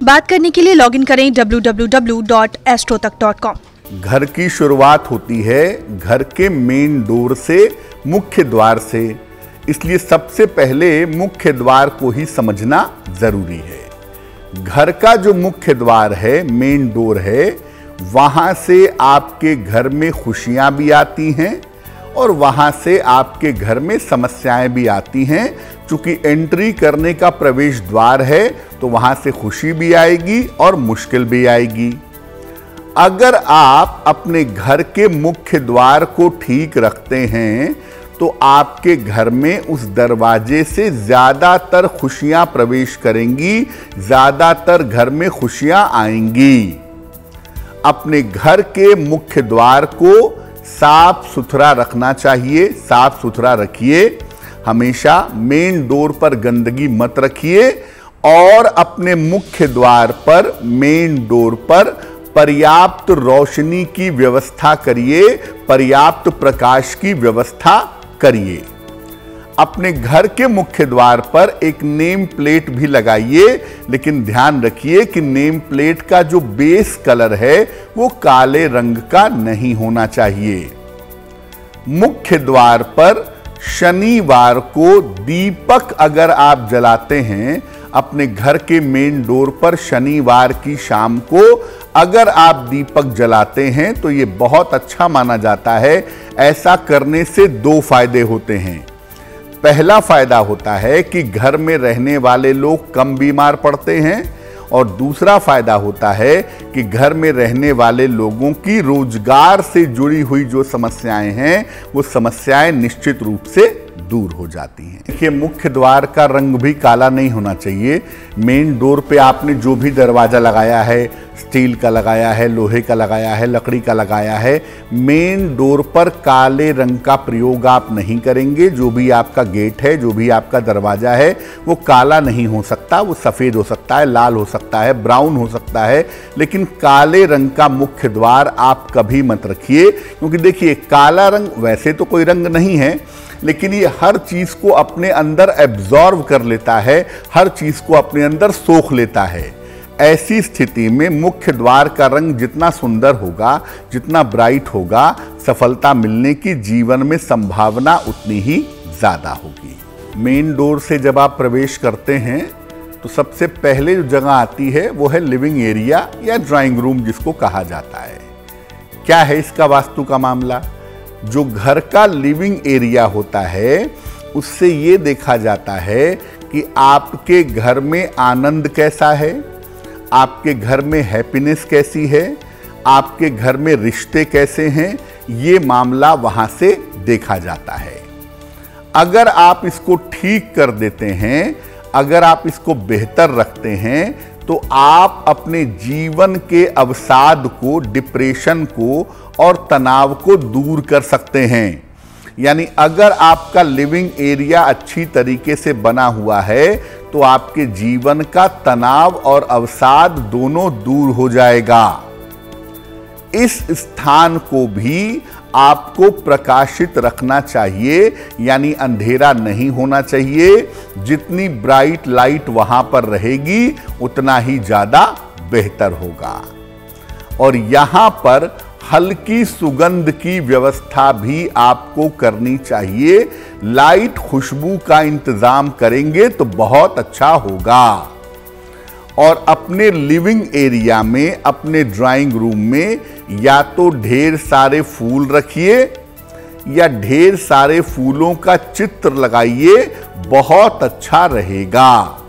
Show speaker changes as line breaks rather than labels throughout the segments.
बात करने के लिए लॉगिन करें www.astrotak.com।
घर की शुरुआत होती है घर के मेन डोर से, मुख्य द्वार से, इसलिए सबसे पहले मुख्य द्वार को ही समझना जरूरी है। घर का जो मुख्य द्वार है, मेन डोर है, वहां से आपके घर में खुशियां भी आती हैं और वहां से आपके घर में समस्याएं भी आती हैं। चूंकि एंट्री करने का प्रवेश द्वार है तो वहां से खुशी भी आएगी और मुश्किल भी आएगी। अगर आप अपने घर के मुख्य द्वार को ठीक रखते हैं तो आपके घर में उस दरवाजे से ज्यादातर खुशियां प्रवेश करेंगी, ज्यादातर घर में खुशियां आएंगी। अपने घर के मुख्य द्वार को साफ सुथरा रखना चाहिए, साफ सुथरा रखिए। हमेशा मेन डोर पर गंदगी मत रखिए और अपने मुख्य द्वार पर, मेन डोर पर पर्याप्त रोशनी की व्यवस्था करिए, पर्याप्त प्रकाश की व्यवस्था करिए। अपने घर के मुख्य द्वार पर एक नेम प्लेट भी लगाइए, लेकिन ध्यान रखिए कि नेम प्लेट का जो बेस कलर है वो काले रंग का नहीं होना चाहिए। मुख्य द्वार पर शनिवार को दीपक अगर आप जलाते हैं, अपने घर के मेन डोर पर शनिवार की शाम को अगर आप दीपक जलाते हैं तो ये बहुत अच्छा माना जाता है। ऐसा करने से दो फायदे होते हैं। पहला फायदा होता है कि घर में रहने वाले लोग कम बीमार पड़ते हैं और दूसरा फायदा होता है कि घर में रहने वाले लोगों की रोजगार से जुड़ी हुई जो समस्याएं हैं वो समस्याएं निश्चित रूप से दूर हो जाती हैं। देखिए, मुख्य द्वार का रंग भी काला नहीं होना चाहिए। मेन डोर पे आपने जो भी दरवाजा लगाया है, स्टील का लगाया है, लोहे का लगाया है, लकड़ी का लगाया है, मेन डोर पर काले रंग का प्रयोग आप नहीं करेंगे। जो भी आपका गेट है, जो भी आपका दरवाजा है, वो काला नहीं हो सकता, वो सफ़ेद हो सकता है, लाल हो सकता है, ब्राउन हो सकता है, लेकिन काले रंग का मुख्य द्वार आप कभी मत रखिए। क्योंकि देखिए, काला रंग वैसे तो कोई रंग नहीं है, लेकिन ये हर चीज़ को अपने अंदर एब्जॉर्व कर लेता है, हर चीज़ को अपने अंदर सोख लेता है। ऐसी स्थिति में मुख्य द्वार का रंग जितना सुंदर होगा, जितना ब्राइट होगा, सफलता मिलने की जीवन में संभावना उतनी ही ज़्यादा होगी। मेन डोर से जब आप प्रवेश करते हैं तो सबसे पहले जो जगह आती है वो है लिविंग एरिया या ड्राइंग रूम, जिसको कहा जाता है। क्या है इसका वास्तु का मामला? जो घर का लिविंग एरिया होता है उससे ये देखा जाता है कि आपके घर में आनंद कैसा है, आपके घर में हैप्पीनेस कैसी है, आपके घर में रिश्ते कैसे हैं, ये मामला वहां से देखा जाता है। अगर आप इसको ठीक कर देते हैं, अगर आप इसको बेहतर रखते हैं तो आप अपने जीवन के अवसाद को, डिप्रेशन को और तनाव को दूर कर सकते हैं। यानी अगर आपका लिविंग एरिया अच्छी तरीके से बना हुआ है तो आपके जीवन का तनाव और अवसाद दोनों दूर हो जाएगा। इस स्थान को भी आपको प्रकाशित रखना चाहिए, यानी अंधेरा नहीं होना चाहिए। जितनी ब्राइट लाइट वहां पर रहेगी उतना ही ज्यादा बेहतर होगा। और यहां पर हल्की सुगंध की व्यवस्था भी आपको करनी चाहिए। लाइट खुशबू का इंतजाम करेंगे तो बहुत अच्छा होगा। और अपने लिविंग एरिया में, अपने ड्राइंग रूम में या तो ढेर सारे फूल रखिए या ढेर सारे फूलों का चित्र लगाइए, बहुत अच्छा रहेगा।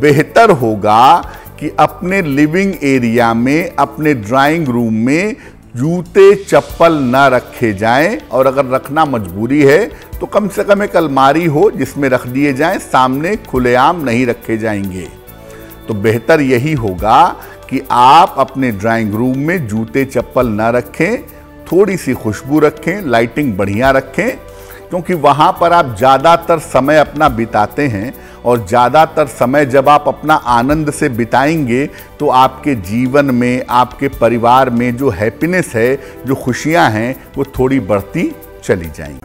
बेहतर होगा कि अपने लिविंग एरिया में, अपने ड्राइंग रूम में जूते चप्पल ना रखे जाएं, और अगर रखना मजबूरी है तो कम से कम एक अलमारी हो जिसमें रख दिए जाएं, सामने खुलेआम नहीं रखे जाएंगे। तो बेहतर यही होगा कि आप अपने ड्राइंग रूम में जूते चप्पल ना रखें, थोड़ी सी खुशबू रखें, लाइटिंग बढ़िया रखें, क्योंकि वहाँ पर आप ज़्यादातर समय अपना बिताते हैं और ज़्यादातर समय जब आप अपना आनंद से बिताएंगे तो आपके जीवन में, आपके परिवार में जो हैप्पीनेस है, जो खुशियाँ हैं, वो थोड़ी बढ़ती चली जाएंगी।